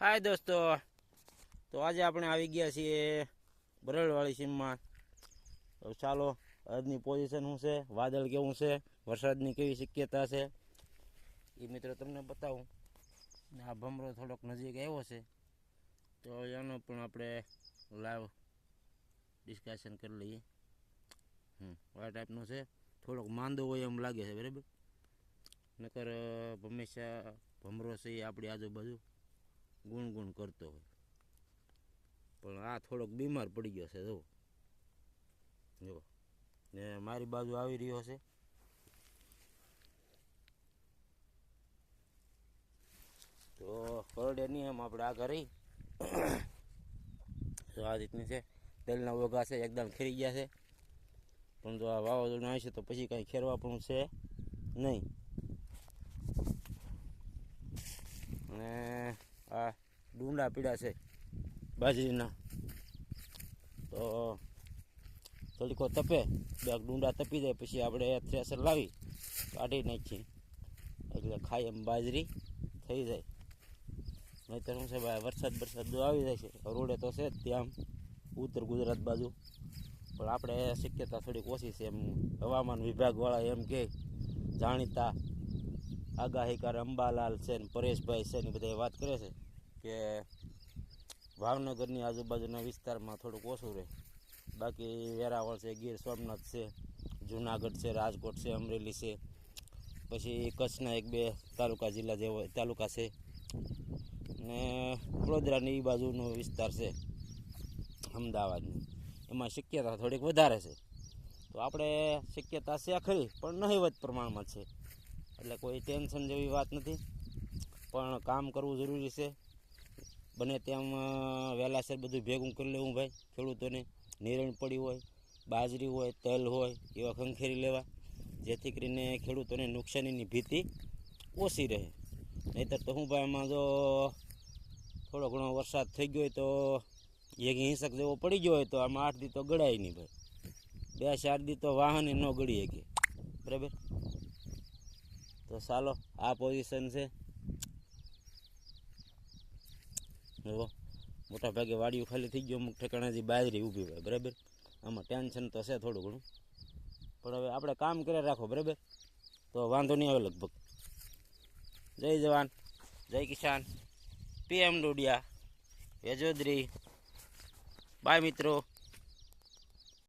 હાય દોસ્તો, તો આજે આપણે આવી ગયા છીએ બરડવાળી સીમમાં. તો ચાલો આજની પોઝિશન શું છે, વાદળ કેવું છે, વરસાદની કેવી શક્યતા છે એ મિત્રો તમને બતાવું. આ ભમરો થોડોક નજીક આવ્યો છે તો એનો પણ આપણે લાઈવ ડિસ્કશન કરી લઈએ. આ ટાઈપનું છે, થોડોક માંદો હોય એમ લાગે છે બરાબર. નકર હંમેશા ભમરો છે એ આપણી આજુબાજુ ગુણગુણ કરતો હોય, પણ આ થોડોક બીમાર પડી ગયો છે. જો ને મારી બાજુ આવી રહ્યો છે. તો કરડે નહીં એમ આપણે આગળ રહી. તો આ રીતની છે, તેલના વોગા છે એકદમ ખરી ગયા છે, પણ જો આ વાવાઝોડું આવશે તો પછી કાંઈ ખેરવા પણ છે નહીં. અને આ ડુંડા પીડા છે બાજરીના, તો થોડીકો તપે, બે ડુંડા તપી જાય પછી આપણે થ્રેસર લાવી કાઢી નાખીએ એટલે ખાઈ એમ બાજરી થઈ જાય. નહીંતર શું છે ભાઈ, વરસાદ જો આવી જાય છે, રોડે તો છે જ ત્યાં ઉત્તર ગુજરાત બાજુ, પણ આપણે શક્યતા થોડીક ઓછી છે એમ હવામાન વિભાગવાળા એમ કે જાણીતા આગાહીકાર અંબાલાલ છે ને પરેશભાઈ છે ને બધા વાત કરે છે કે ભાવનગરની આજુબાજુના વિસ્તારમાં થોડુંક ઓછું રહે, બાકી વેરાવળ છે, ગીર સોમનાથ છે, જુનાગઢ છે, રાજકોટ છે, અમરેલી છે, પછી કચ્છના એક બે તાલુકા જિલ્લા જેવો તાલુકા છે ને વડોદરાની એ બાજુનો વિસ્તાર છે અમદાવાદની, એમાં શક્યતા થોડીક વધારે છે. તો આપણે શક્યતા છે ખરી પણ નહીવત પ્રમાણમાં છે, એટલે કોઈ ટેન્શન જેવી વાત નથી, પણ કામ કરવું જરૂરી છે. બને તેમ વહેલાસર બધું ભેગું કરી લેવું ભાઈ. ખેડૂતોને નિરણ પડી હોય, બાજરી હોય, તલ હોય એવા ખંખેરી લેવા, જેથી કરીને ખેડૂતોને નુકસાનીની ભીતિ ઓછી રહે. નહીંતર તો શું ભાઈ, એમાં જો થોડો ઘણો વરસાદ થઈ ગયો હોય તો એક હિંસક જેવો પડી ગયો હોય તો આમાં 8 દી તો ગળાય નહીં ભાઈ, 2-4 દી તો વાહને ન ગળી શકે બરાબર. તો ચાલો આ પોઝિશન છે. મોટા ભાગે વાડીઓ ખાલી થઈ ગયો, અમુક ઠેકાણાથી બાજરી ઊભી હોય બરાબર. આમાં ટેન્શન તો છે થોડું ઘણું, પણ હવે આપણે કામ કરે રાખો બરાબર, તો વાંધો નહીં આવે લગભગ. જય જવાન, જય કિસાન, PM ડોડિયા, વેજોદરી. બાય મિત્રો.